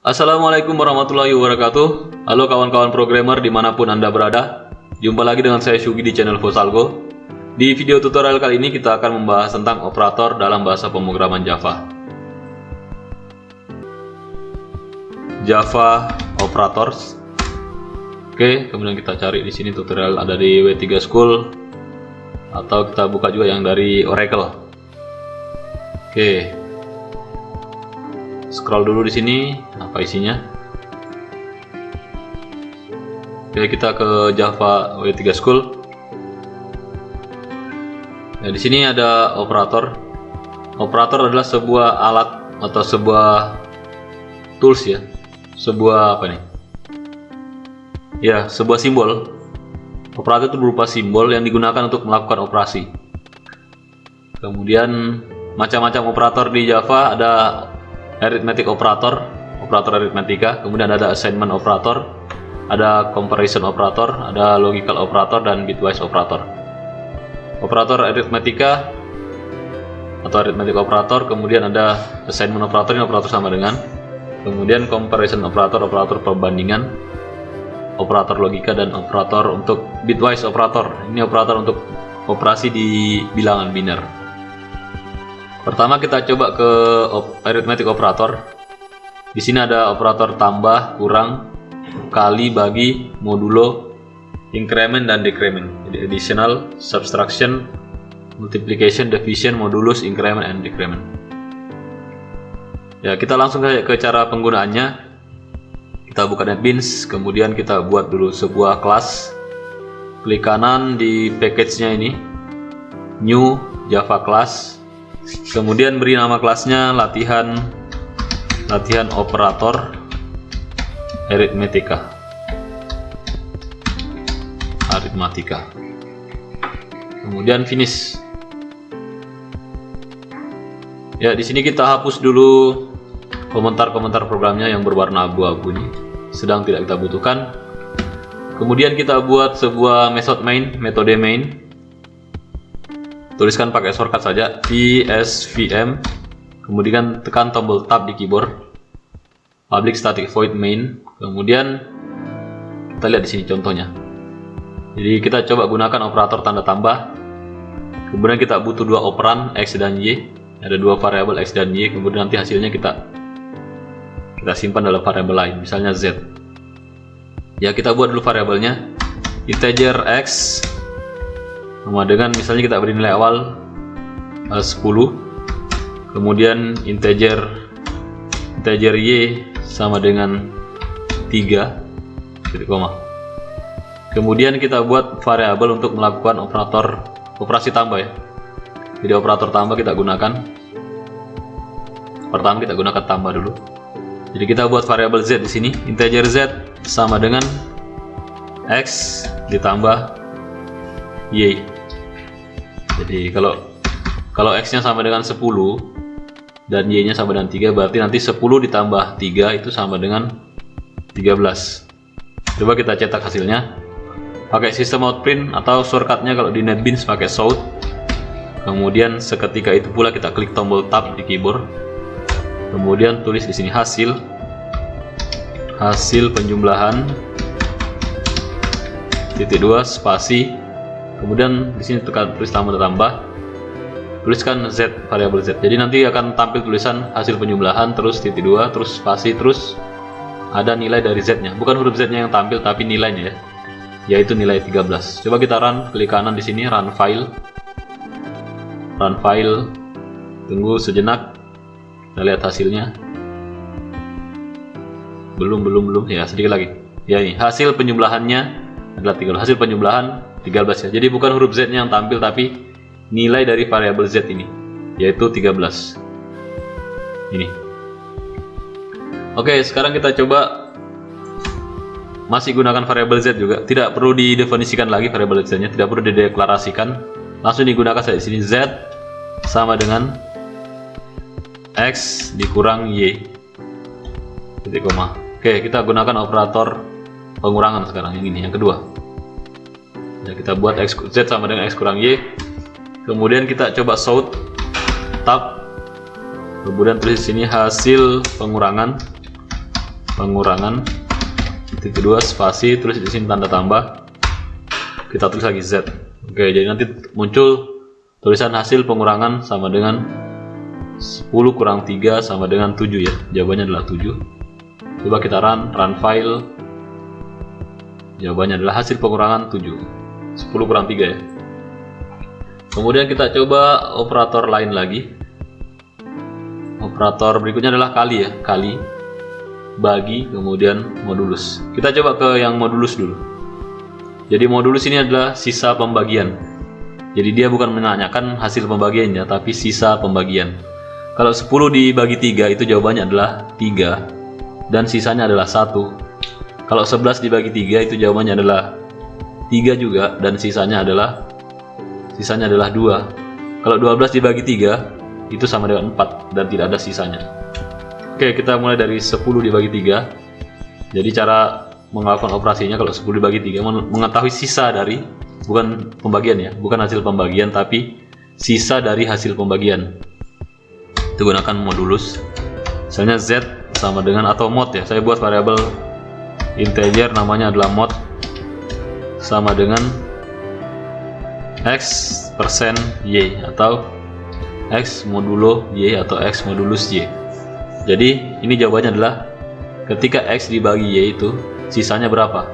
Assalamualaikum warahmatullahi wabarakatuh. Halo kawan-kawan programmer dimanapun Anda berada. Jumpa lagi dengan saya Syugi di channel Fosalgo. Di video tutorial kali ini kita akan membahas tentang operator dalam bahasa pemrograman Java. Java Operators. Oke, kemudian kita cari di sini tutorial ada di W3 School atau kita buka juga yang dari Oracle. Oke. Scroll dulu di sini, apa isinya? Oke, kita ke Java W3 School. Nah, di sini ada operator. Operator adalah sebuah alat atau sebuah tools ya. Sebuah apa nih? Ya, sebuah simbol. Operator itu berupa simbol yang digunakan untuk melakukan operasi. Kemudian macam-macam operator di Java ada arithmetic operator, operator aritmetika, kemudian ada assignment operator, ada comparison operator, ada logical operator, dan bitwise operator. Operator aritmetika atau arithmetic operator, kemudian ada assignment operator, ini operator sama dengan, kemudian comparison operator, operator perbandingan, operator logika, dan operator untuk bitwise operator, ini operator untuk operasi di bilangan biner. Pertama kita coba ke arithmetic operator. Di sini ada operator tambah, kurang, kali, bagi, modulo, increment, dan decrement. Jadi additional, subtraction, multiplication, division, modulus, increment, and decrement. Ya, kita langsung ke cara penggunaannya. Kita buka NetBeans, kemudian kita buat dulu sebuah kelas. Klik kanan di package-nya ini, new Java class. Kemudian beri nama kelasnya latihan operator aritmetika. Kemudian finish. Ya, di sini kita hapus dulu komentar-komentar programnya yang berwarna abu-abu ini, sedang tidak kita butuhkan. Kemudian kita buat sebuah metode main. Tuliskan pakai shortcut saja PSVM, kemudian tekan tombol tab di keyboard, public static void main. Kemudian kita lihat di sini contohnya. Jadi kita coba gunakan operator tanda tambah. Kemudian kita butuh dua operan x dan y. Ada dua variabel x dan y. Kemudian nanti hasilnya kita simpan dalam variabel lain, misalnya z. Ya, kita buat dulu variabelnya integer x sama dengan, misalnya kita beri nilai awal 10, kemudian integer y sama dengan 3, titik koma. Kemudian kita buat variabel untuk melakukan operasi tambah ya. Jadi operator tambah kita gunakan. Pertama kita gunakan tambah dulu. Jadi kita buat variabel z di sini, integer z sama dengan x ditambah y. Jadi kalau x-nya sama dengan 10 dan y-nya sama dengan 3, berarti nanti 10 ditambah 3 itu sama dengan 13. Coba kita cetak hasilnya. Pakai sistem outprint atau shortcutnya kalau di NetBeans pakai shout. Kemudian seketika itu pula kita klik tombol tab di keyboard. Kemudian tulis di sini hasil penjumlahan titik 2 spasi. Kemudian di sini tekan tulis tambah, tuliskan z, variabel z. Jadi nanti akan tampil tulisan hasil penjumlahan terus titik 2 terus spasi terus ada nilai dari z-nya. Bukan huruf z-nya yang tampil tapi nilainya ya, yaitu nilai 13. Coba kita run, klik kanan di sini run file. Tunggu sejenak. Kita lihat hasilnya. Belum ya, sedikit lagi. Ya, ini hasil penjumlahannya adalah 13. Hasil penjumlahan 13 ya. Jadi bukan huruf z-nya yang tampil tapi nilai dari variabel z ini, yaitu 13. Ini. Oke, sekarang kita coba masih gunakan variabel z juga. Tidak perlu didefinisikan lagi variabel z-nya, tidak perlu dideklarasikan. Langsung digunakan saja di sini, z sama dengan x dikurang y, titik koma. Oke, kita gunakan operator pengurangan sekarang, yang ini, yang kedua. Ya, kita buat z sama dengan x kurang y. Kemudian kita coba shout tab, kemudian tulis di sini hasil pengurangan pengurangan titik 2 spasi, tulis di sini tanda tambah, kita tulis lagi Z. Oke, jadi nanti muncul tulisan hasil pengurangan sama dengan 10 kurang 3 sama dengan 7 ya. Jawabannya adalah 7. Coba kita run file. Jawabannya adalah hasil pengurangan 7. 10 kurang 3 ya. Kemudian kita coba operator lain lagi. Operator berikutnya adalah kali ya, kali, bagi, kemudian modulus. Kita coba ke yang modulus dulu. Jadi modulus ini adalah sisa pembagian. Jadi dia bukan menanyakan hasil pembagiannya, tapi sisa pembagian. Kalau 10 dibagi 3 itu jawabannya adalah 3 dan sisanya adalah 1. Kalau 11 dibagi 3 itu jawabannya adalah 3 juga dan sisanya adalah 2. Kalau 12 dibagi 3 itu sama dengan 4 dan tidak ada sisanya. Oke, kita mulai dari 10 dibagi 3. Jadi cara melakukan operasinya kalau 10 dibagi 3 mengetahui sisa dari, bukan pembagian ya, bukan hasil pembagian tapi sisa dari hasil pembagian. Itu gunakan modulus. Misalnya Z sama dengan, atau mod ya, saya buat variabel integer namanya adalah mod sama dengan X% Y atau X modulo Y atau X modulus Y. Jadi ini jawabannya adalah ketika X dibagi Y itu sisanya berapa.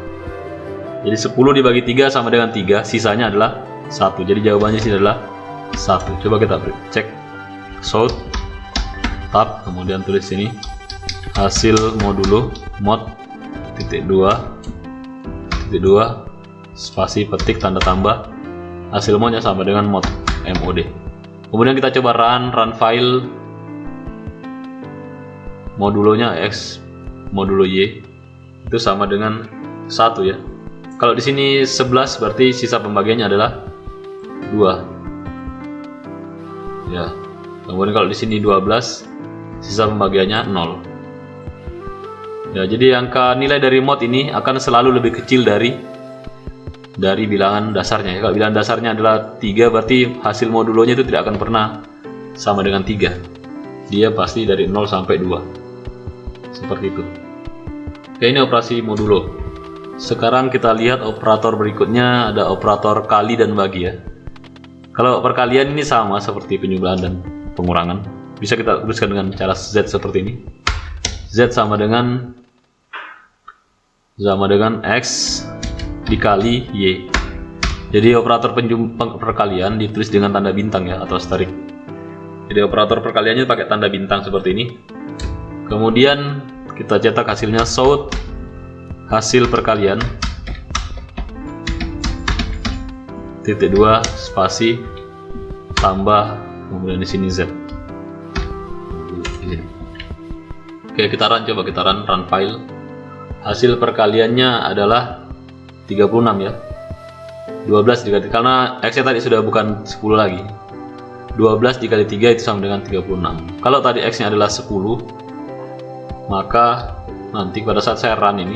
Jadi 10 dibagi 3 sama dengan 3, sisanya adalah 1. Jadi jawabannya sini adalah 1. Coba kita cek sort tab, kemudian tulis sini hasil modulo mod titik 2 spasi petik tanda tambah, hasil modnya sama dengan mod mod. Kemudian kita coba run file. Modulonya X modulo Y itu sama dengan 1 ya. Kalau di sini 11 berarti sisa pembagiannya adalah 2 ya. Kemudian kalau di sini 12 sisa pembagiannya 0 ya. Jadi angka nilai dari mod ini akan selalu lebih kecil dari bilangan dasarnya ya. Kalau bilangan dasarnya adalah 3 berarti hasil modulonya itu tidak akan pernah sama dengan 3. Dia pasti dari 0 sampai 2 seperti itu. Oke, ini operasi modulo. Sekarang kita lihat operator berikutnya, ada operator kali dan bagi ya. Kalau perkalian ini sama seperti penjumlahan dan pengurangan. Bisa kita tuliskan dengan cara Z seperti ini. Z sama dengan X dikali Y. Jadi operator perkalian ditulis dengan tanda bintang ya, atau asterisk. Jadi operator perkaliannya pakai tanda bintang seperti ini. Kemudian kita cetak hasilnya sort hasil perkalian titik 2 spasi tambah, kemudian di sini Z. Oke, kita run, coba kita run file. Hasil perkaliannya adalah 36 ya. 12 dikali, karena X nya tadi sudah bukan 10 lagi. 12 dikali 3 itu sama dengan 36. Kalau tadi X nya adalah 10, maka nanti pada saat saya run ini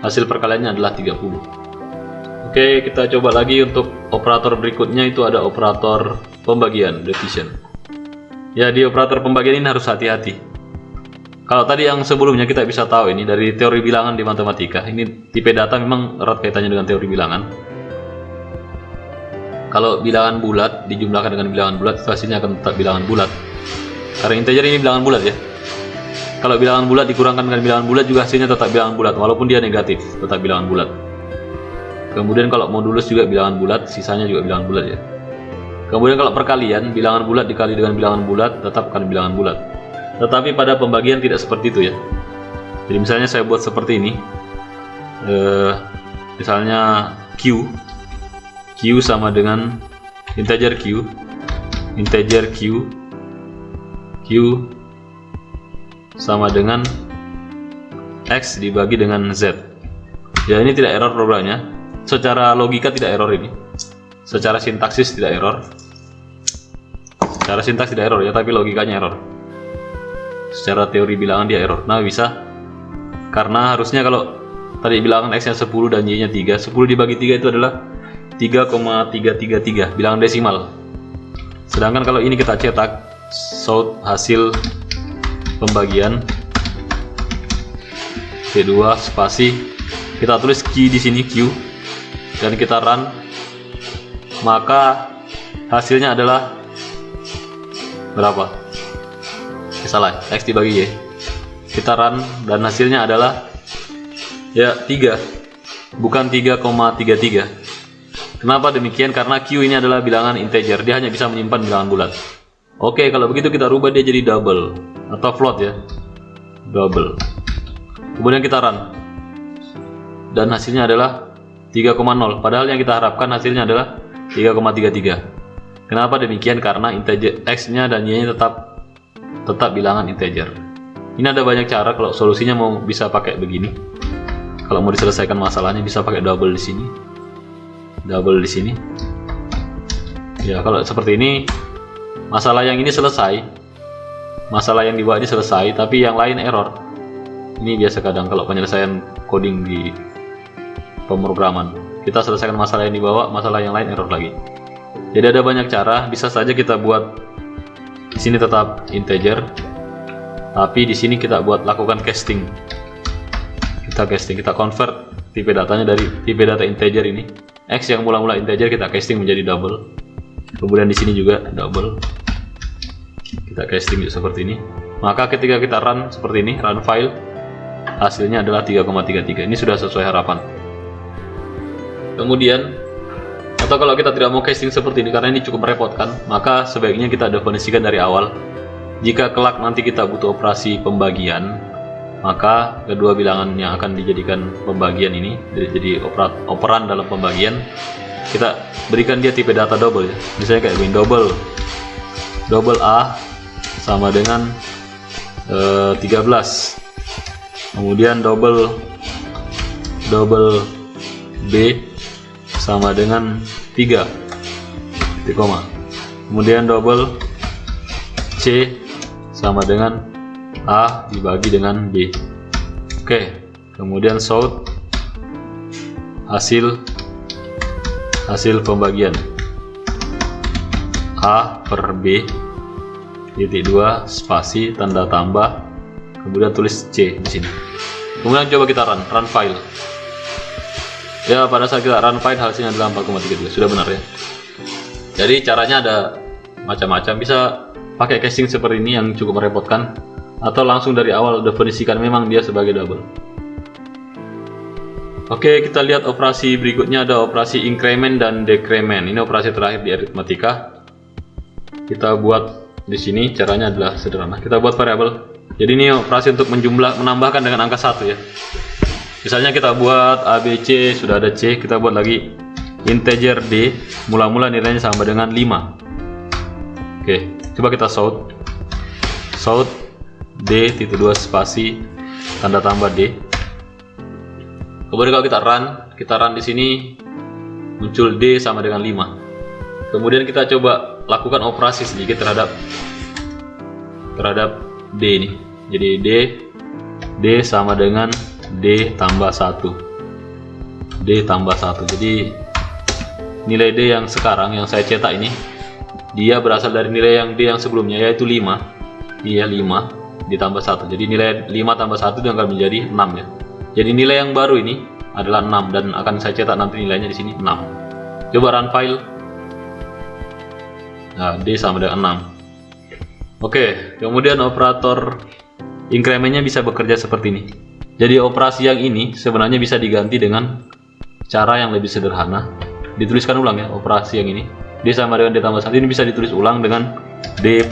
hasil perkaliannya adalah 30. Oke, kita coba lagi untuk operator berikutnya, itu ada operator pembagian, division. Ya, di operator pembagian ini harus hati-hati. Kalau tadi yang sebelumnya kita bisa tahu ini dari teori bilangan di matematika, ini tipe data memang erat kaitannya dengan teori bilangan. Kalau bilangan bulat dijumlahkan dengan bilangan bulat, hasilnya akan tetap bilangan bulat. Karena integer ini bilangan bulat ya. Kalau bilangan bulat dikurangkan dengan bilangan bulat juga hasilnya tetap bilangan bulat, walaupun dia negatif, tetap bilangan bulat. Kemudian kalau modulus juga bilangan bulat, sisanya juga bilangan bulat ya. Kemudian kalau perkalian, bilangan bulat dikali dengan bilangan bulat, tetap akan bilangan bulat. Tetapi pada pembagian tidak seperti itu ya. Jadi misalnya saya buat seperti ini, misalnya Q sama dengan integer Q sama dengan X dibagi dengan Z. Ya, ini tidak error programnya. Secara logika tidak error ini. Secara sintaksis tidak error. Secara sintaks tidak error ya, tapi logikanya error. Secara teori bilangan dia error. Nah, bisa. Karena harusnya kalau tadi bilangan X nya 10 dan Y nya 3, 10 dibagi 3 itu adalah 3,333, bilangan desimal. Sedangkan kalau ini kita cetak sort hasil pembagian T2 spasi, kita tulis Q di sini, Q, dan kita run, maka hasilnya adalah berapa? Salah, X dibagi Y. Kita run dan hasilnya adalah ya 3, bukan 3,33. Kenapa demikian? Karena Q ini adalah bilangan integer, dia hanya bisa menyimpan bilangan bulat. Oke, kalau begitu kita rubah dia jadi double atau float ya, double. Kemudian kita run dan hasilnya adalah 3,0, padahal yang kita harapkan hasilnya adalah 3,33. Kenapa demikian? Karena integer X-nya dan Y-nya tetap bilangan integer. Ini ada banyak cara kalau solusinya mau bisa pakai begini. Kalau mau diselesaikan masalahnya bisa pakai double di sini, double di sini. Ya kalau seperti ini, masalah yang ini selesai, masalah yang di bawah ini selesai, tapi yang lain error. Ini biasa kadang kalau penyelesaian coding di pemrograman, kita selesaikan masalah yang di bawah, masalah yang lain error lagi. Jadi ada banyak cara. Bisa saja kita buat di sini tetap integer, tapi di sini kita buat lakukan casting. Kita casting, kita convert tipe datanya dari tipe data integer ini, X yang mula-mula integer kita casting menjadi double. Kemudian di sini juga double, kita casting seperti ini. Maka ketika kita run seperti ini, run file, hasilnya adalah 3,33. Ini sudah sesuai harapan. Kemudian, atau kalau kita tidak mau casting seperti ini karena ini cukup merepotkan, maka sebaiknya kita definisikan dari awal. Jika kelak nanti kita butuh operasi pembagian, maka kedua bilangan yang akan dijadikan pembagian ini jadi operan dalam pembagian, kita berikan dia tipe data double ya. Misalnya kayak begini, double A sama dengan 13, kemudian double B sama dengan 3, titik koma, kemudian double C sama dengan A dibagi dengan B. Oke, kemudian sort hasil pembagian A per B titik 2 spasi tanda tambah, kemudian tulis C di sini. Kemudian coba kita run file. Ya, pada saat kita run file hasilnya adalah 4,32. Sudah benar ya. Jadi caranya ada macam-macam. Bisa pakai casing seperti ini yang cukup merepotkan, atau langsung dari awal definisikan memang dia sebagai double. Oke, kita lihat operasi berikutnya, ada operasi increment dan decrement. Ini operasi terakhir di aritmatika. Kita buat di sini, caranya adalah sederhana. Kita buat variabel. Jadi ini operasi untuk menambahkan dengan angka 1 ya. Misalnya kita buat ABC, sudah ada C, kita buat lagi integer D, mula-mula nilainya sama dengan 5. Oke, coba kita sort D titik 2 spasi tanda tambah D. Kemudian kalau kita run di sini muncul D sama dengan 5. Kemudian kita coba lakukan operasi sedikit terhadap D ini. Jadi D sama dengan D tambah 1. D tambah 1. Jadi nilai D yang sekarang yang saya cetak ini, dia berasal dari nilai yang D yang sebelumnya, yaitu 5. Iya, 5 ditambah 1. Jadi nilai 5 tambah 1 itu akan menjadi 6 ya. Jadi nilai yang baru ini adalah 6 dan akan saya cetak nanti nilainya di sini 6. Coba run file. Nah, D sama dengan 6. Oke, kemudian operator incrementnya bisa bekerja seperti ini. Jadi operasi yang ini sebenarnya bisa diganti dengan cara yang lebih sederhana. Dituliskan ulang ya, operasi yang ini. D sama dengan D tambah 1 ini bisa ditulis ulang dengan D++.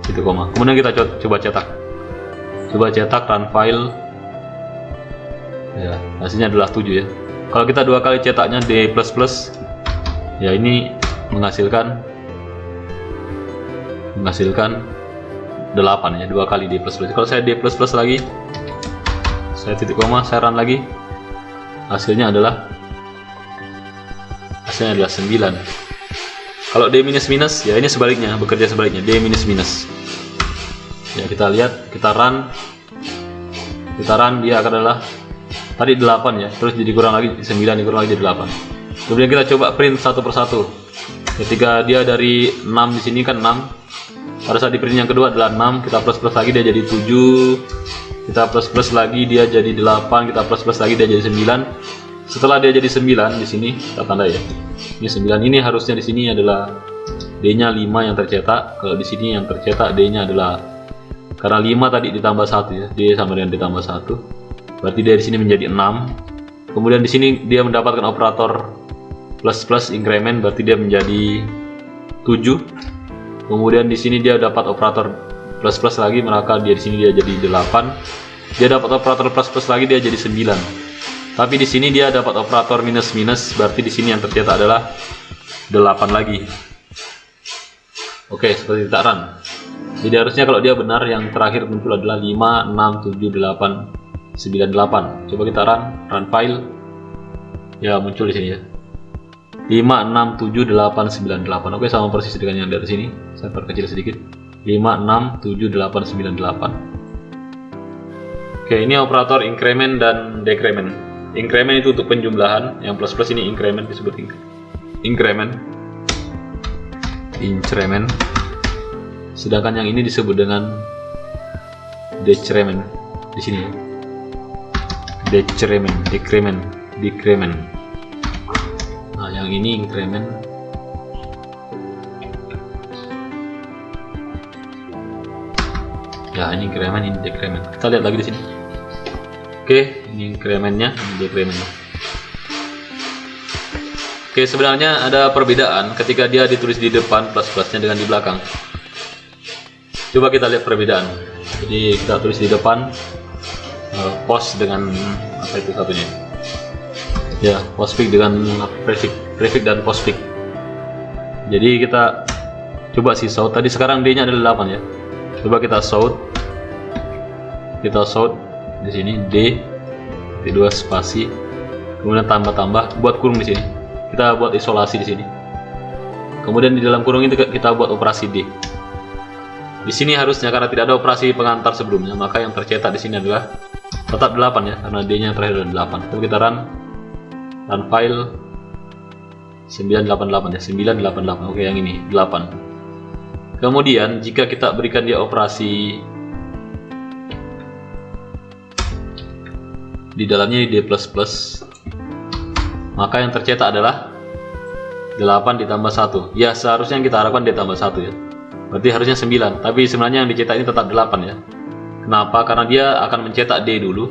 Gitu, koma. Kemudian kita coba cetak. Coba cetak, run file. Ya, hasilnya adalah 7 ya. Kalau kita dua kali cetaknya D++, ya ini menghasilkan 8 ya, dua kali D++. Kalau saya D++ lagi, saya titik koma, saya run lagi, hasilnya adalah 9. Kalau D minus minus, ya ini sebaliknya, bekerja sebaliknya, D minus minus. Ya, kita lihat, kita run, dia akan adalah tadi 8 ya, terus jadi kurang lagi 9, dikurang lagi jadi 8. Kemudian kita coba print satu persatu. Ketika dia dari 6 di sini kan 6. Pada saat di print yang kedua adalah 6, kita plus lagi dia jadi 7, Kita plus lagi dia jadi 8, kita plus lagi dia jadi 9. Setelah dia jadi 9 di sini kita tanda ya. Ini 9, ini harusnya di sini adalah D-nya 5 yang tercetak. Kalau di sini yang tercetak D-nya adalah, karena 5 tadi ditambah 1 ya, D sama dengan ditambah 1. Berarti dari sini menjadi 6. Kemudian di sini dia mendapatkan operator plus increment, berarti dia menjadi 7. Kemudian di sini dia dapat operator plus lagi, maka dia di sini dia jadi 8. Dia dapat operator plus lagi, dia jadi 9. Tapi di sini dia dapat operator minus, berarti di sini yang tercetak adalah 8 lagi. Oke, seperti kita run. Jadi harusnya kalau dia benar yang terakhir muncul adalah 5, 6, 7, 8, 9, 8. Coba kita run file. Ya, muncul di sini ya. 5, 6, 7, 8, 9, 8. Oke, sama persis dengan yang dari sini. Saya perkecil sedikit. 5, 6, 7, 8, 9, 8. Oke, ini operator increment dan decrement. Increment itu untuk penjumlahan, yang plus ini increment, disebut increment. Sedangkan yang ini disebut dengan decrement di sini ya. Decrement. Nah, yang ini increment. Ya, ini increment, ini decrement. Kita lihat lagi di sini. Oke, ini incrementnya, ini decrementnya. Oke, sebenarnya ada perbedaan ketika dia ditulis di depan plus-plusnya dengan di belakang. Coba kita lihat perbedaan. Jadi kita tulis di depan post dengan apa itu satunya? Ya, postfix dengan prefix dan postfix. Jadi kita coba sih sort. Tadi sekarang D-nya adalah 8 ya. Coba kita sort. Di sini D 2 spasi, kemudian tambah buat kurung di sini. Kita buat isolasi di sini. Kemudian di dalam kurung itu kita buat operasi D. Di sini harusnya karena tidak ada operasi pengantar sebelumnya, maka yang tercetak di sini adalah tetap 8 ya, karena D-nya terakhir adalah 8. Coba kita run file 988 ya, 988. Oke, yang ini 8. Kemudian jika kita berikan dia operasi di dalamnya D++, maka yang tercetak adalah 8 ditambah 1. Ya, seharusnya yang kita harapkan D tambah 1 ya. Berarti harusnya 9, tapi sebenarnya yang dicetak ini tetap 8 ya. Kenapa? Karena dia akan mencetak D dulu,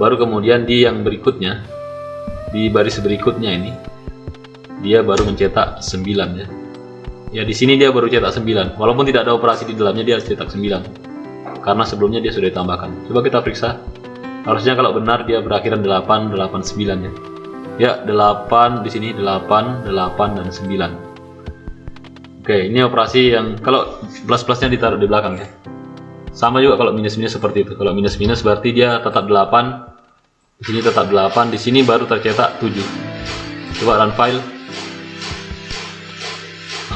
baru kemudian di yang berikutnya, di baris berikutnya ini, dia baru mencetak 9 ya. Ya, di sini dia baru cetak 9. Walaupun tidak ada operasi di dalamnya, dia harus cetak 9. Karena sebelumnya dia sudah ditambahkan. Coba kita periksa. Harusnya kalau benar dia berakhiran 8, 8, 9 ya. Ya, 8 di sini 8, 8 dan 9. Oke, ini operasi yang kalau plus-plusnya ditaruh di belakang ya. Sama juga kalau minus-minus seperti itu. Kalau minus-minus berarti dia tetap 8. Di sini tetap 8, di sini baru tercetak 7. Coba run file.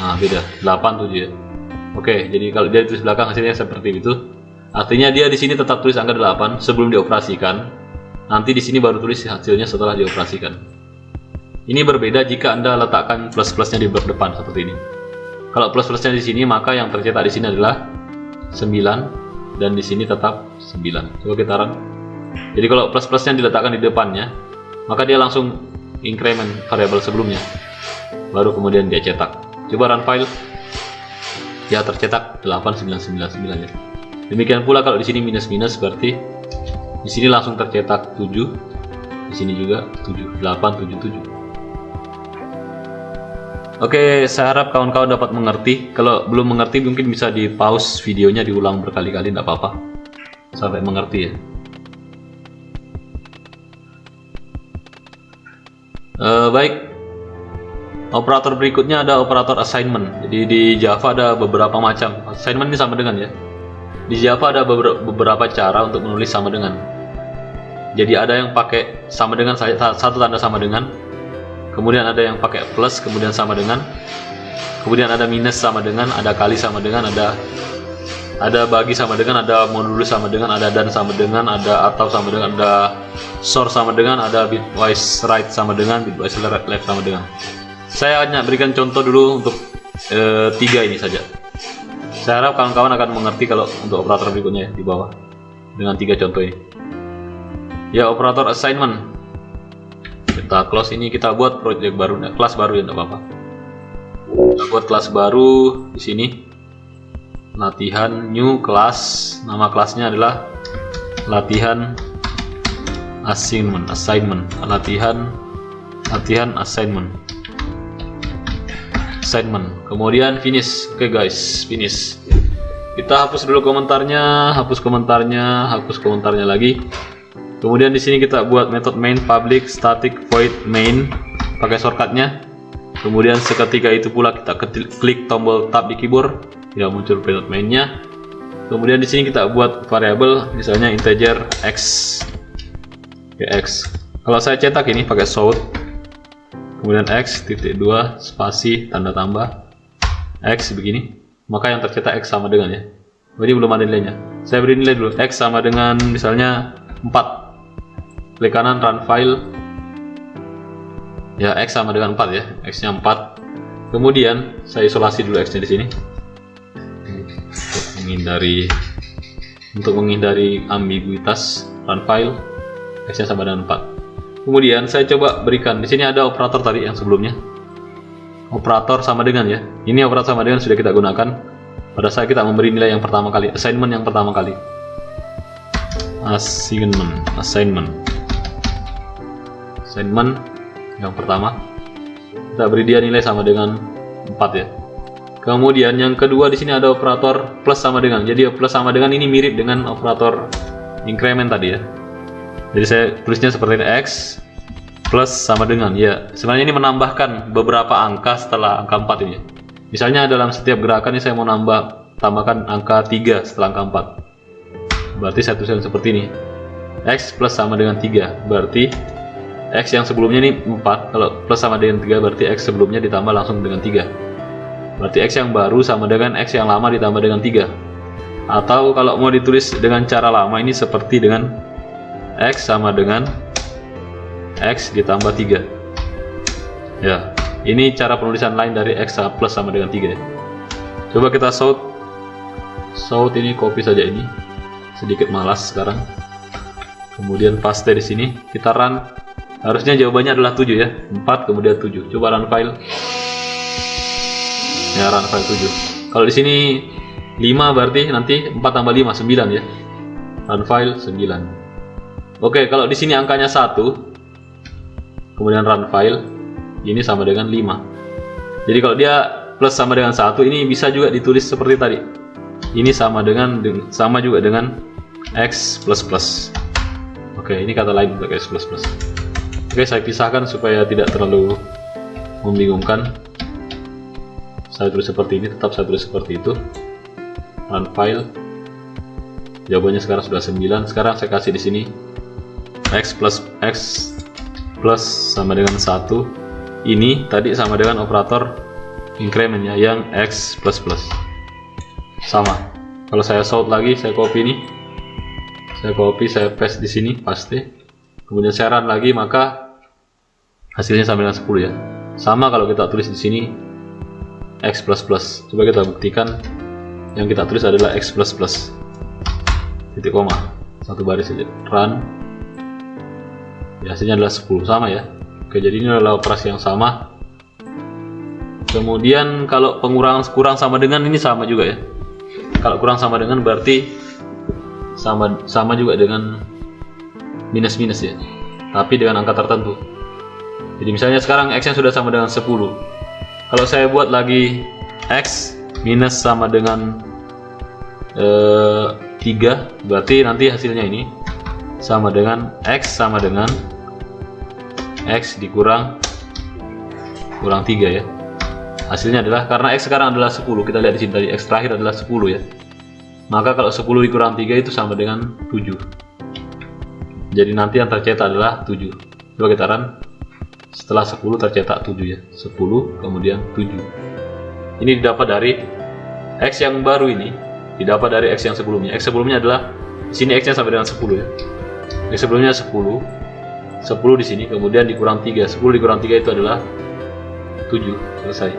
Nah, beda. 8, 7 ya. Oke, jadi kalau dia tulis belakang hasilnya seperti itu. Artinya dia di sini tetap tulis angka 8 sebelum dioperasikan. Nanti di sini baru tulis hasilnya setelah dioperasikan. Ini berbeda jika Anda letakkan plus-plusnya di depan seperti ini. Kalau plus-plusnya di sini, maka yang tercetak di sini adalah 9 dan di sini tetap 9. Coba kita run. Jadi kalau plus-plusnya diletakkan di depannya, maka dia langsung increment variabel sebelumnya. Baru kemudian dia cetak. Coba run file. Ya, tercetak 8999 ya. Demikian pula kalau di sini minus-minus berarti di sini langsung tercetak 7. Di sini juga 7, 8, 7, 7. Oke, saya harap kawan-kawan dapat mengerti. Kalau belum mengerti mungkin bisa di pause videonya, diulang berkali-kali, tidak apa-apa. Sampai mengerti ya. Baik. Operator berikutnya ada operator assignment. Jadi di Java ada beberapa macam. Assignment ini sama dengan ya. Di Java ada beberapa cara untuk menulis sama dengan. Jadi ada yang pakai sama dengan, satu tanda sama dengan. Kemudian ada yang pakai plus, kemudian sama dengan. Kemudian ada minus sama dengan, ada kali sama dengan, ada bagi sama dengan, ada modulus sama dengan, ada dan sama dengan, ada atau sama dengan, ada sort sama dengan, ada bitwise right sama dengan, bitwise left sama dengan. Saya hanya berikan contoh dulu untuk 3 ini saja. Saya harap kawan-kawan akan mengerti kalau untuk operator berikutnya ya, di bawah. dengan 3 contoh ini. Ya, operator assignment. Kita close ini, kita buat project baru, kelas baru ya, enggak apa-apa. Kita buat kelas baru di sini. Latihan new class. Nama kelasnya adalah latihan assignment. Latihan assignment. Kemudian finish. Oke guys, finish. Kita hapus dulu komentarnya, hapus komentarnya lagi. Kemudian di sini kita buat method main public static void main pakai shortcutnya. Kemudian seketika itu pula kita klik tombol tab di keyboard, tidak muncul method mainnya. Kemudian di sini kita buat variabel, misalnya integer x. Oke, x. Kalau saya cetak ini pakai shout, kemudian x titik 2 spasi tanda tambah x begini, maka yang tercetak x sama dengan ya. Jadi belum ada nilainya. Saya beri nilai dulu, x sama dengan misalnya 4. Klik kanan run file. Ya, x sama dengan 4 ya. X-nya 4. Kemudian saya isolasi dulu x-nya di sini. Untuk menghindari ambiguitas, run file. X-nya sama dengan 4. Kemudian saya coba berikan di sini ada operator tadi yang sebelumnya. Operator sama dengan ya. Ini operator sama dengan sudah kita gunakan pada saat kita memberi nilai yang pertama kali, assignment yang pertama kali. Assignment yang pertama, kita beri dia nilai sama dengan 4 ya. Kemudian yang kedua di sini ada operator plus sama dengan. Jadi plus sama dengan ini mirip dengan operator increment tadi ya. Jadi saya tulisnya seperti ini, x plus sama dengan ya. Sebenarnya ini menambahkan beberapa angka setelah angka 4 ini ya. Misalnya dalam setiap gerakan ini saya mau tambahkan angka 3 setelah angka 4. Berarti saya tuliskan seperti ini, x plus sama dengan 3, berarti x yang sebelumnya ini 4, kalau plus sama dengan 3 berarti x sebelumnya ditambah langsung dengan 3. Berarti x yang baru sama dengan x yang lama ditambah dengan 3. Atau kalau mau ditulis dengan cara lama ini seperti dengan x sama dengan x ditambah 3. Ya, ini cara penulisan lain dari x plus sama dengan 3 ya. Coba kita shout ini, copy saja ini. Sedikit malas sekarang. Kemudian paste di sini, kita run. Harusnya jawabannya adalah 7 ya. 4 kemudian 7. Coba run file. Ya, run file 7. Kalau di sini 5 berarti nanti 4 tambah 5 9 ya. Run file 9. Oke, kalau di sini angkanya 1, kemudian run file, ini sama dengan 5. Jadi kalau dia plus sama dengan 1, ini bisa juga ditulis seperti tadi. Ini sama juga dengan x plus plus. Oke, ini kata lain untuk x plus plus. Oke, saya pisahkan supaya tidak terlalu membingungkan. Saya tulis seperti ini, tetap saya tulis seperti itu. Run file. Jawabannya sekarang sudah 9. Sekarang saya kasih di sini x plus sama dengan 1. Ini tadi sama dengan operator incrementnya yang x plus plus. Sama. Kalau saya shout lagi, saya copy ini. Saya paste di sini, paste. Kemudian saya run lagi, maka hasilnya sama dengan 10 ya. Sama kalau kita tulis di sini x plus plus. Coba kita buktikan. Yang kita tulis adalah x plus plus. Titik koma. Satu baris saja. Run. Ya, hasilnya adalah 10, sama ya. Oke, jadi ini adalah operasi yang sama. Kemudian kalau kurang sama dengan, ini sama juga ya. Kalau kurang sama dengan berarti sama juga dengan minus ya, tapi dengan angka tertentu. Jadi misalnya sekarang x nya sudah sama dengan 10. Kalau saya buat lagi x minus sama dengan 3, berarti nanti hasilnya ini sama dengan x sama dengan x dikurang 3 ya. Hasilnya adalah, karena x sekarang adalah 10, kita lihat di sini tadi x terakhir adalah 10 ya. Maka kalau 10 dikurang 3 itu sama dengan 7. Jadi nanti yang tercetak adalah 7. Coba kita run. Setelah 10 tercetak 7 ya. 10 kemudian 7. Ini didapat dari x yang baru ini, didapat dari x yang sebelumnya. X sebelumnya adalah di sini x-nya sama dengan 10 ya. X sebelumnya 10 di sini, kemudian dikurang 3. 10 dikurang 3 itu adalah 7. Selesai.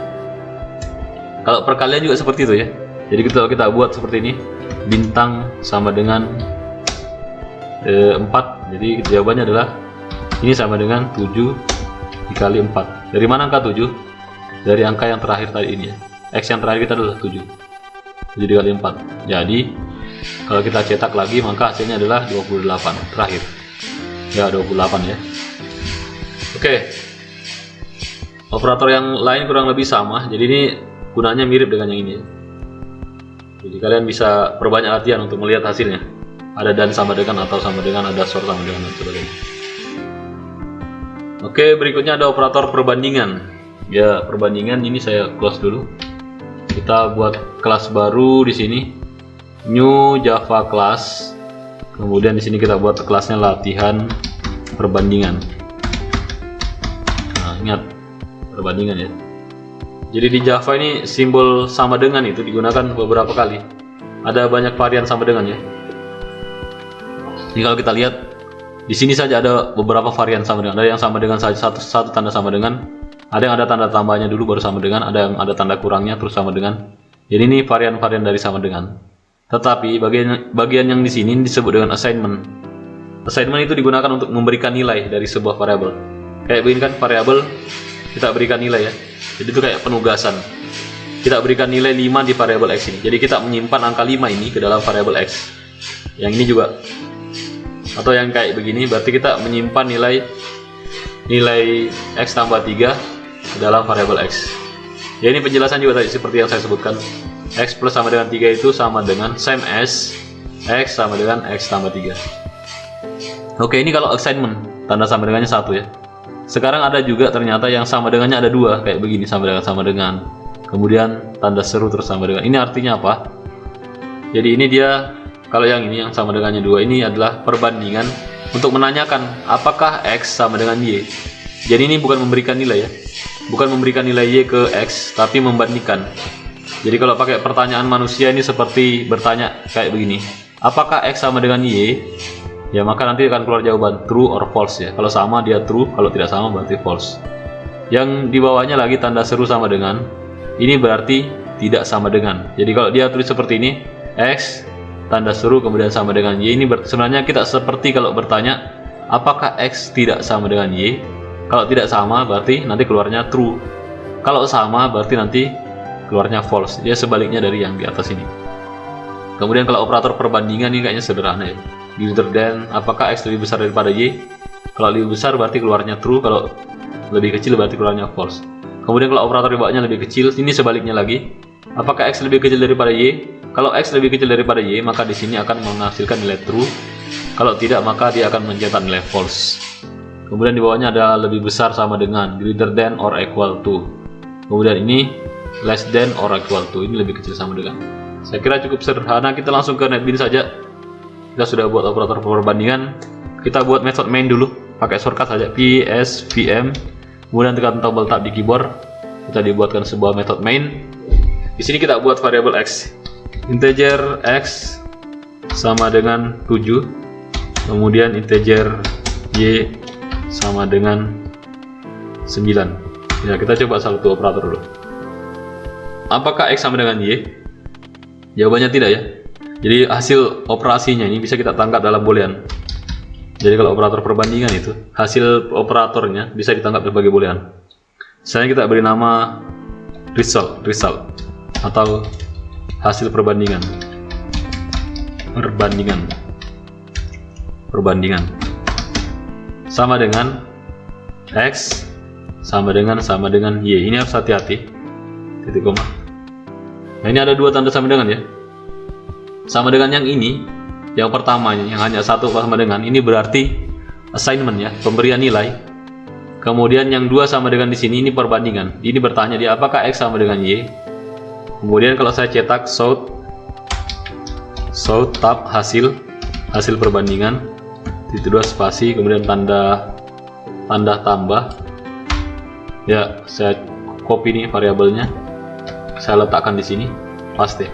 Kalau perkalian juga seperti itu ya. Jadi kita buat seperti ini. Bintang sama dengan 4. Jadi jawabannya adalah ini sama dengan 7 dikali 4. Dari mana angka 7? Dari angka yang terakhir tadi ini ya. X yang terakhir kita adalah 7. 7 dikali 4. Jadi kalau kita cetak lagi maka hasilnya adalah 28 terakhir. Ya 28 ya. Oke. Operator yang lain kurang lebih sama. Jadi ini gunanya mirip dengan yang ini ya. Jadi kalian bisa perbanyak latihan untuk melihat hasilnya. Ada dan sama dengan, atau sama dengan, ada SOR sama dengan, dan sebagainya. Oke, berikutnya ada operator perbandingan. Ya, perbandingan ini saya close dulu. Kita buat kelas baru di sini, new Java class. Kemudian di sini kita buat kelasnya latihan perbandingan. Nah, ingat perbandingan ya. Jadi di Java ini simbol sama dengan itu digunakan beberapa kali. Ada banyak varian sama dengan ya. Jadi kalau kita lihat di sini saja ada beberapa varian sama dengan. Ada yang sama dengan saja satu tanda sama dengan. Ada yang ada tanda tambahnya dulu baru sama dengan. Ada yang ada tanda kurangnya terus sama dengan. Jadi ini varian-varian dari sama dengan. Tetapi bagian yang di sini disebut dengan assignment. Assignment itu digunakan untuk memberikan nilai dari sebuah variabel. Kayak begini kan, variabel kita berikan nilai ya. Jadi itu kayak penugasan. Kita berikan nilai 5 di variabel X ini. Jadi kita menyimpan angka 5 ini ke dalam variabel X. Yang ini juga. Atau yang kayak begini berarti kita menyimpan nilai X tambah 3 ke dalam variabel X. Ya ini penjelasan juga tadi seperti yang saya sebutkan. X plus sama dengan 3 itu sama dengan same as X sama dengan X tambah 3. Oke, ini kalau assignment, tanda sama dengannya 1 ya. Sekarang ada juga ternyata yang sama dengannya ada 2, kayak begini, sama dengan. Kemudian tanda seru terus sama dengan. Ini artinya apa? Jadi ini dia, kalau yang ini yang sama dengannya 2 ini adalah perbandingan untuk menanyakan apakah X sama dengan Y. Jadi ini bukan memberikan nilai ya. Bukan memberikan nilai Y ke X, tapi membandingkan. Jadi kalau pakai pertanyaan manusia ini seperti bertanya kayak begini. Apakah X sama dengan Y? Ya maka nanti akan keluar jawaban true or false ya. Kalau sama dia true, kalau tidak sama berarti false. Yang di bawahnya lagi tanda seru sama dengan. Ini berarti tidak sama dengan. Jadi kalau dia tulis seperti ini, X tanda seru kemudian sama dengan Y, ini sebenarnya kita seperti kalau bertanya apakah X tidak sama dengan Y. Kalau tidak sama berarti nanti keluarnya true. Kalau sama berarti nanti keluarnya false. Ya sebaliknya dari yang di atas ini. Kemudian kalau operator perbandingan ini kayaknya sederhana ya. Greater than, apakah X lebih besar daripada Y? Kalau lebih besar berarti keluarnya true, kalau lebih kecil berarti keluarnya false. Kemudian kalau operator di bawahnya lebih kecil, ini sebaliknya lagi. Apakah X lebih kecil daripada Y? Kalau X lebih kecil daripada Y, maka di sini akan menghasilkan nilai true. Kalau tidak, maka dia akan mencetak nilai false. Kemudian di bawahnya ada lebih besar sama dengan, greater than or equal to. Kemudian ini less than or equal to, ini lebih kecil sama dengan. Saya kira cukup sederhana, kita langsung ke NetBeans saja. Kita sudah buat operator perbandingan. Kita buat method main dulu, pakai shortcut saja PSVM. Kemudian tekan tombol tab di keyboard. Kita dibuatkan sebuah method main. Di sini kita buat variabel X. Integer X sama dengan 7. Kemudian integer Y sama dengan 9. Ya, kita coba satu operator dulu. Apakah X sama dengan Y? Jawabannya tidak ya. Jadi hasil operasinya ini bisa kita tangkap dalam boolean. Jadi kalau operator perbandingan itu, hasil operatornya bisa ditangkap sebagai boolean. Misalnya kita beri nama result atau hasil perbandingan. Perbandingan sama dengan X sama dengan Y. Ini harus hati-hati. Titik koma. Nah, ini ada dua tanda sama dengan ya. Sama dengan yang ini, yang pertamanya yang hanya satu sama dengan, ini berarti assignment ya, pemberian nilai. Kemudian yang dua sama dengan di sini, ini perbandingan. Ini bertanya dia apakah X sama dengan Y. Kemudian kalau saya cetak show tab hasil perbandingan, titik 2 spasi, kemudian tanda tambah. Ya, saya copy nih variabelnya, saya letakkan di sini, paste.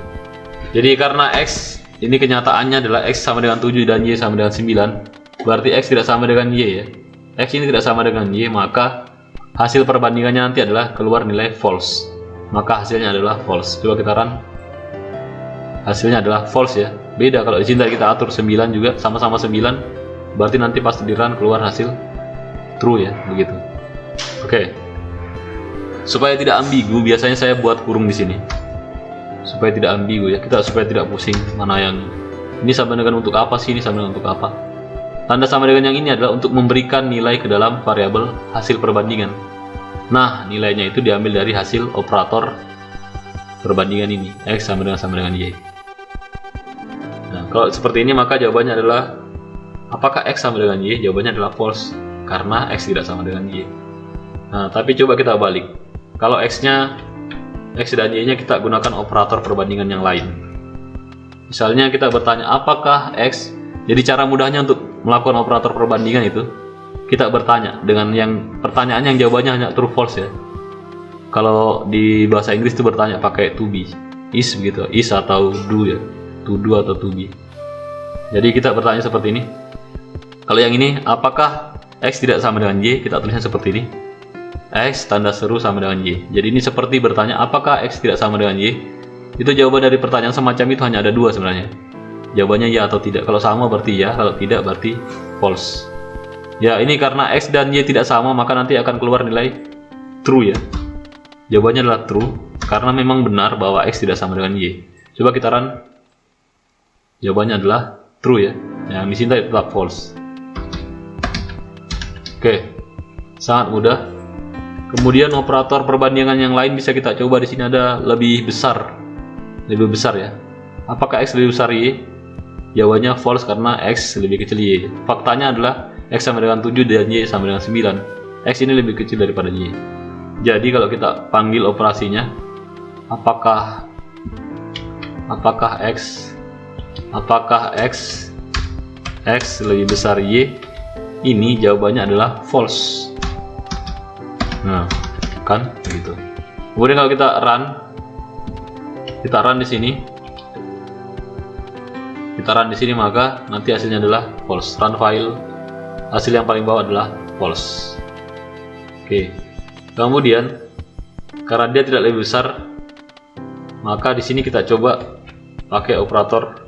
Jadi karena X ini kenyataannya adalah X sama dengan 7 dan Y sama dengan 9, berarti X tidak sama dengan Y ya. X ini tidak sama dengan Y, maka hasil perbandingannya nanti adalah keluar nilai false. Maka hasilnya adalah false. Coba kita run. Hasilnya adalah false ya. Beda kalau di sini kita atur 9 juga, sama-sama 9, berarti nanti pas di run keluar hasil true ya, begitu. Oke. Supaya tidak ambigu, biasanya saya buat kurung di sini. Supaya tidak ambigu ya, supaya tidak pusing mana yang ini sama dengan untuk apa sih, ini sama dengan untuk apa. Tanda sama dengan yang ini adalah untuk memberikan nilai ke dalam variabel hasil perbandingan. Nah, nilainya itu diambil dari hasil operator perbandingan ini, X sama dengan Y. Nah, kalau seperti ini maka jawabannya adalah apakah X sama dengan Y? Jawabannya adalah false, karena X tidak sama dengan Y. Nah, tapi coba kita balik. Kalau X dan Y-nya kita gunakan operator perbandingan yang lain. Misalnya kita bertanya apakah X, jadi cara mudahnya untuk melakukan operator perbandingan itu, kita bertanya dengan pertanyaan yang jawabannya hanya true false ya. Kalau di bahasa Inggris itu bertanya pakai to be, is begitu, is atau do ya, to do atau to be. Jadi kita bertanya seperti ini. Kalau yang ini, apakah X tidak sama dengan Y? Kita tulisnya seperti ini. X tanda seru sama dengan Y. Jadi ini seperti bertanya apakah X tidak sama dengan Y? Itu jawaban dari pertanyaan semacam itu hanya ada dua sebenarnya. Jawabannya ya atau tidak. Kalau sama berarti ya, kalau tidak berarti false. Ya, ini karena X dan Y tidak sama, maka nanti akan keluar nilai true ya. Jawabannya adalah true, karena memang benar bahwa X tidak sama dengan Y. Coba kita run. Jawabannya adalah true ya. Yang di sini tetap false. Oke, sangat mudah. Kemudian operator perbandingan yang lain bisa kita coba. Di sini ada lebih besar ya. Apakah X lebih besar Y? Jawabannya false, karena X lebih kecil Y. Faktanya adalah X sama dengan 7 dan Y sama dengan 9. X ini lebih kecil daripada Y. Jadi kalau kita panggil operasinya, apakah X lebih besar Y? Ini jawabannya adalah false. Nah, kan begitu. Kemudian kalau kita run di sini, maka nanti hasilnya adalah false. Run file, hasil yang paling bawah adalah false. Oke. Kemudian karena dia tidak lebih besar, maka di sini kita coba pakai operator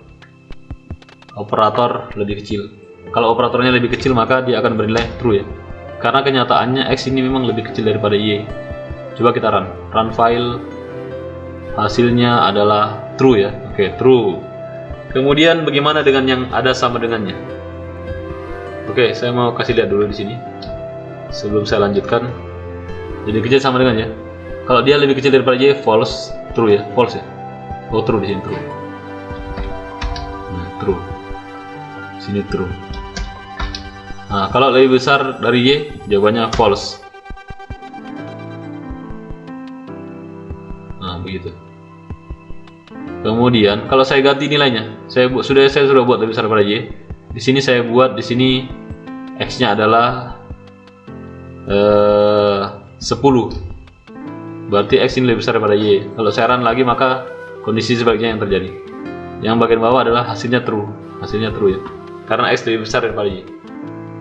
lebih kecil. Kalau operatornya lebih kecil, maka dia akan bernilai true ya. Karena kenyataannya X ini memang lebih kecil daripada Y. Coba kita run file, hasilnya adalah true ya. Oke, true. Kemudian bagaimana dengan yang ada sama dengannya? Oke, saya mau kasih lihat dulu di sini sebelum saya lanjutkan. Jadi kecil sama dengan ya. Kalau dia lebih kecil daripada Y, false, true ya, false ya. Oh, true di sini true. Nah, true. Sini true. Nah, kalau lebih besar dari Y, jawabannya false. Nah, begitu. Kemudian kalau saya ganti nilainya, saya sudah buat lebih besar daripada Y. Di sini saya buat, di sini X-nya adalah 10. Berarti X ini lebih besar daripada Y. Kalau saya run lagi, maka kondisi sebaliknya yang terjadi. Yang bagian bawah adalah hasilnya true ya. Karena X lebih besar daripada Y.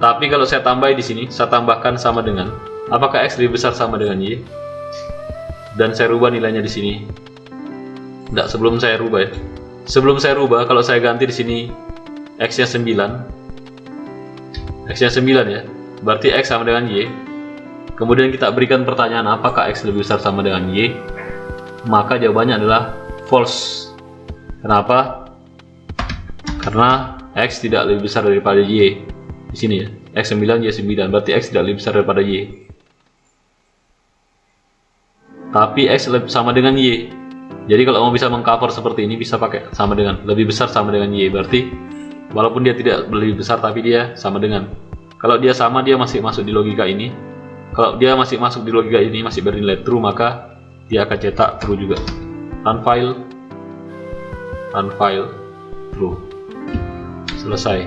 Tapi kalau saya tambahin di sini, saya tambahkan sama dengan, apakah X lebih besar sama dengan Y? Dan saya rubah nilainya di sini. Tidak, sebelum saya rubah ya. Sebelum saya rubah, kalau saya ganti di sini X-nya 9. X-nya 9 ya. Berarti X sama dengan Y. Kemudian kita berikan pertanyaan apakah X lebih besar sama dengan Y, maka jawabannya adalah false. Kenapa? Karena X tidak lebih besar daripada Y. Di sini ya, X 9, Y 9, berarti X tidak lebih besar daripada Y. Tapi X sama dengan Y. Jadi kalau mau bisa mengcover seperti ini, bisa pakai sama dengan, lebih besar sama dengan Y. Berarti walaupun dia tidak lebih besar, tapi dia sama dengan. Kalau dia sama, dia masih masuk di logika ini. Kalau dia masih masuk di logika ini, masih bernilai true, maka dia akan cetak true juga. Run file, true. Selesai.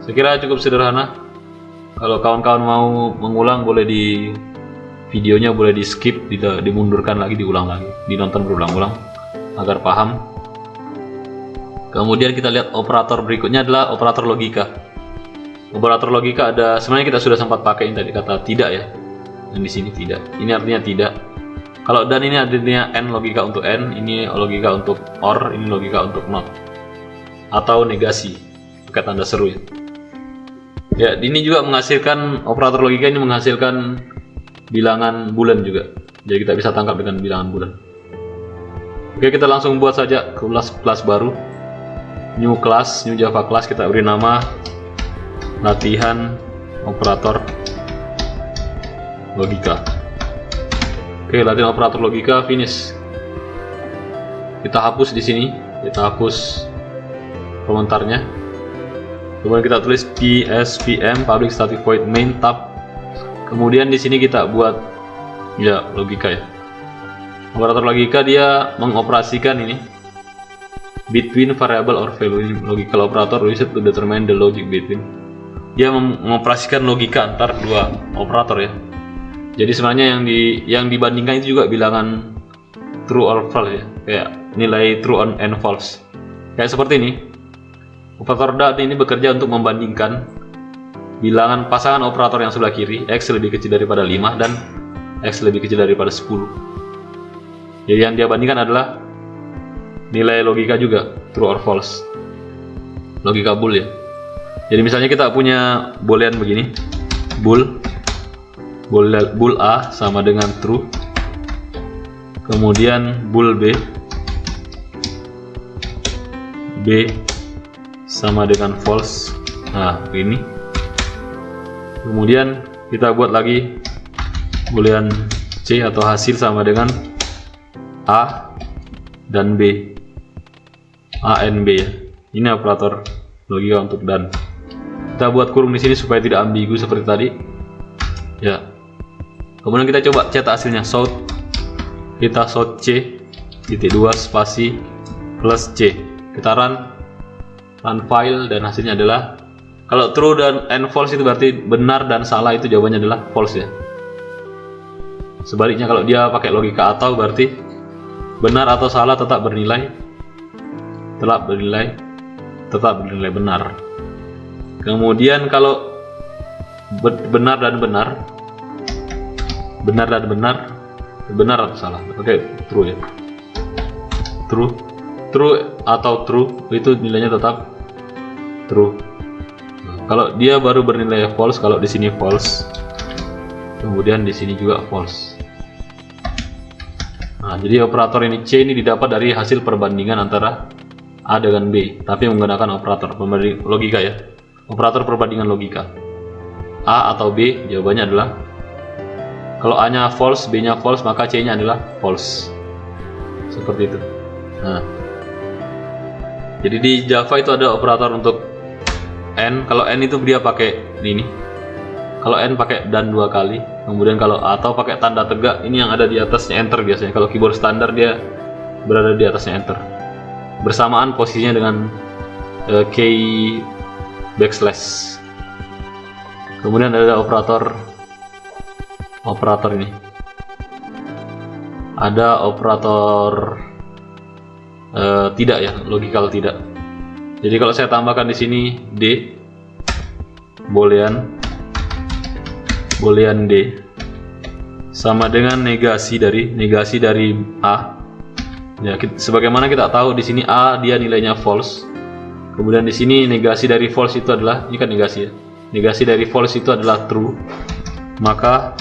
Saya kira cukup sederhana. Kalau kawan-kawan mau mengulang, boleh di videonya boleh di skip, dimundurkan lagi, diulang lagi, dinonton berulang-ulang agar paham. Kemudian kita lihat operator berikutnya adalah operator logika. Operator logika ada, sebenarnya kita sudah sempat pakai ini tadi, kata tidak ya. Dan di sini tidak. Ini artinya tidak. Kalau dan ini artinya n, logika untuk n, ini logika untuk or, ini logika untuk not. Atau negasi, pakai tanda seru ya. Ya, ini juga menghasilkan, operator logika ini menghasilkan bilangan bulan juga. Jadi kita bisa tangkap dengan bilangan bulan. Oke, kita langsung buat saja kelas baru. New class, new Java class, kita beri nama latihan operator logika. Oke, latihan operator logika finish. Kita hapus di sini, kita hapus komentarnya. Kemudian kita tulis PSVM public static void main tab. Kemudian di sini kita buat ya logika ya. Operator logika dia mengoperasikan ini between variable or value. Ini logical operator used to determine the logic between. Dia mengoperasikan logika antar dua operator ya. Jadi sebenarnya yang dibandingkan itu juga bilangan true or false ya. Kayak nilai true and false. Kayak seperti ini. Operator DAT ini bekerja untuk membandingkan bilangan pasangan operator yang sebelah kiri, X lebih kecil daripada 5 dan X lebih kecil daripada 10. Jadi yang dia bandingkan adalah nilai logika juga, true or false. Logika bool ya. Jadi misalnya kita punya boolean begini, bool A sama dengan true. Kemudian bool B sama dengan false. Nah, ini. Kemudian kita buat lagi boolean C atau hasil sama dengan A dan B. A and B ya. Ini operator logika untuk dan. Kita buat kurung di sini supaya tidak ambigu seperti tadi. Ya. Kemudian kita coba cetak hasilnya. South. Kita south C titik 2 spasi plus C. Kita run file dan hasilnya adalah, kalau true dan false itu berarti benar dan salah, itu jawabannya adalah false ya. Sebaliknya kalau dia pakai logika atau berarti benar atau salah tetap bernilai benar. Kemudian kalau benar atau salah, pakai true ya. True atau true itu nilainya tetap true. Kalau dia baru bernilai false, kalau di sini false, kemudian di sini juga false. Nah, jadi operator ini C ini didapat dari hasil perbandingan antara A dengan B, tapi menggunakan operator perbandingan logika ya. Operator perbandingan logika. A atau B, jawabannya adalah, kalau A-nya false, B-nya false, maka C-nya adalah false. Seperti itu. Nah, jadi di Java itu ada operator untuk N. Kalau N itu dia pakai ini. Kalau N pakai dan 2 kali. Kemudian kalau atau pakai tanda tegak, ini yang ada di atasnya enter biasanya. Kalau keyboard standar dia berada di atasnya enter. Bersamaan posisinya dengan key backslash. Kemudian ada operator ini. Ada operator tidak ya, logical tidak. Jadi kalau saya tambahkan di sini D, boolean D sama dengan negasi dari A. Ya, sebagaimana kita tahu di sini A dia nilainya false. Kemudian di sini negasi dari false itu adalah, ini kan negasi ya. Negasi dari false itu adalah true. Maka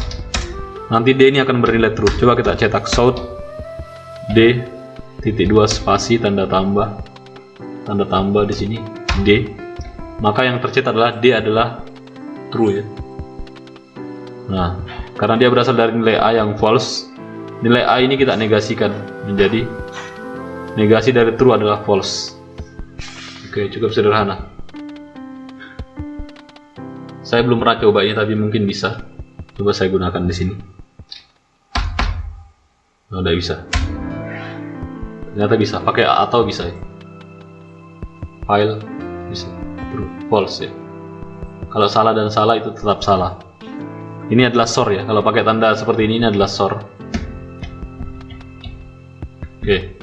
nanti D ini akan bernilai true. Coba kita cetak south D titik 2 spasi tanda tambah di sini D, maka yang tercetak adalah D adalah true ya. Nah, karena dia berasal dari nilai A yang false, nilai A ini kita negasikan menjadi negasi dari true adalah false. Oke, cukup sederhana. Saya belum pernah coba ini, tapi mungkin bisa. Coba saya gunakan di sini. Oh, tidak bisa. Ternyata bisa, pakai atau bisa ya. File bisa, true, false ya. Kalau salah dan salah itu tetap salah. Ini adalah SOR ya. Kalau pakai tanda seperti ini adalah SOR. Oke.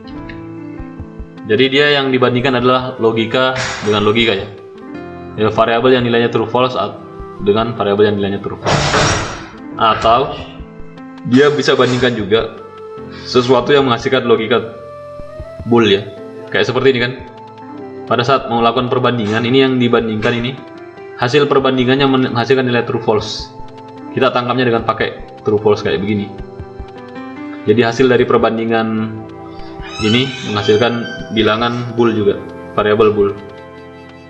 Jadi dia yang dibandingkan adalah logika dengan logika ya. Ya, variabel yang nilainya true false dengan variabel yang nilainya true false. Atau dia bisa bandingkan juga sesuatu yang menghasilkan logika bool ya. Kayak seperti ini kan. Pada saat mau melakukan perbandingan, ini yang dibandingkan ini hasil perbandingannya menghasilkan nilai true false. Kita tangkapnya dengan pakai true false kayak begini. Jadi hasil dari perbandingan ini menghasilkan bilangan bool juga, variabel bool.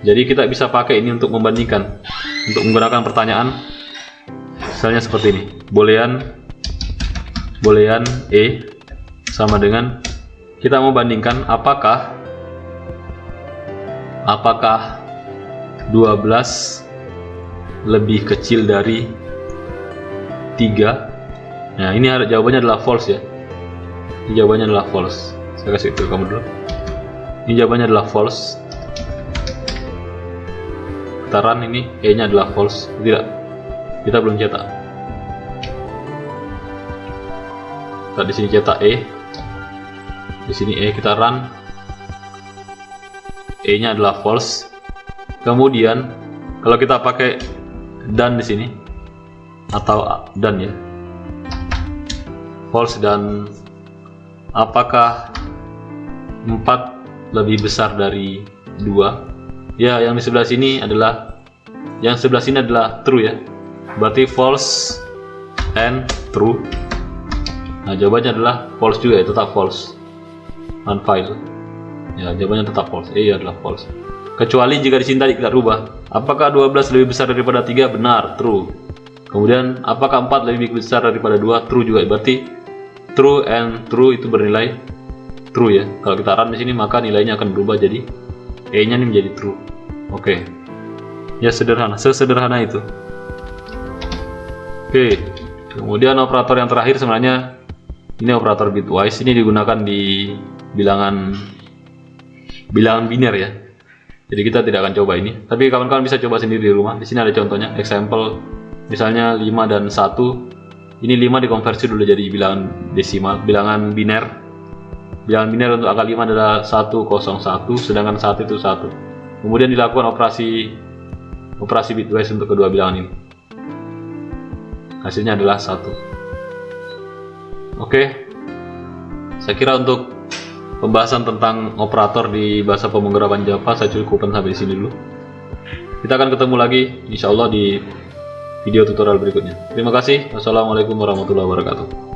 Jadi kita bisa pakai ini untuk membandingkan, untuk menggunakan pertanyaan misalnya seperti ini, boolean E sama dengan, kita mau bandingkan apakah 12 lebih kecil dari 3. Nah, ini jawabannya adalah false ya. Ini jawabannya adalah false. Saya kasih itu kamu dulu. Ini jawabannya adalah false. Kita run ini, E-nya adalah false. Tidak, kita belum cetak. Kita di sini cetak E. Di sini E, kita run. E-nya adalah false. Kemudian kalau kita pakai done di sini atau done ya, false, dan apakah 4 lebih besar dari 2? Ya, yang di sebelah sini adalah true ya. Berarti false and true. Nah, jawabannya adalah false juga ya, tetap false. Unfile. Ya, jawabannya tetap false. Adalah false. Kecuali jika di sini tadi kita rubah. Apakah 12 lebih besar daripada 3? Benar, true. Kemudian apakah 4 lebih besar daripada 2? True juga. Berarti true and true itu bernilai true ya. Kalau kita run di sini maka nilainya akan berubah jadi E-nya ini menjadi true. Oke. Ya, sederhana, sesederhana itu. Oke. Kemudian operator yang terakhir sebenarnya ini operator bitwise. Ini digunakan di bilangan biner ya. Jadi kita tidak akan coba ini. Tapi kawan-kawan bisa coba sendiri di rumah. Di sini ada contohnya, example misalnya 5 dan 1. Ini 5 dikonversi dulu jadi bilangan desimal, bilangan biner. Bilangan biner untuk angka 5 adalah 101, sedangkan 1 itu 1. Kemudian dilakukan operasi bitwise untuk kedua bilangan ini. Hasilnya adalah 1. Oke. Saya kira untuk pembahasan tentang operator di bahasa pemrograman Java saya cukupkan sampai di sini dulu. Kita akan ketemu lagi insya Allah di video tutorial berikutnya. Terima kasih. Wassalamualaikum warahmatullahi wabarakatuh.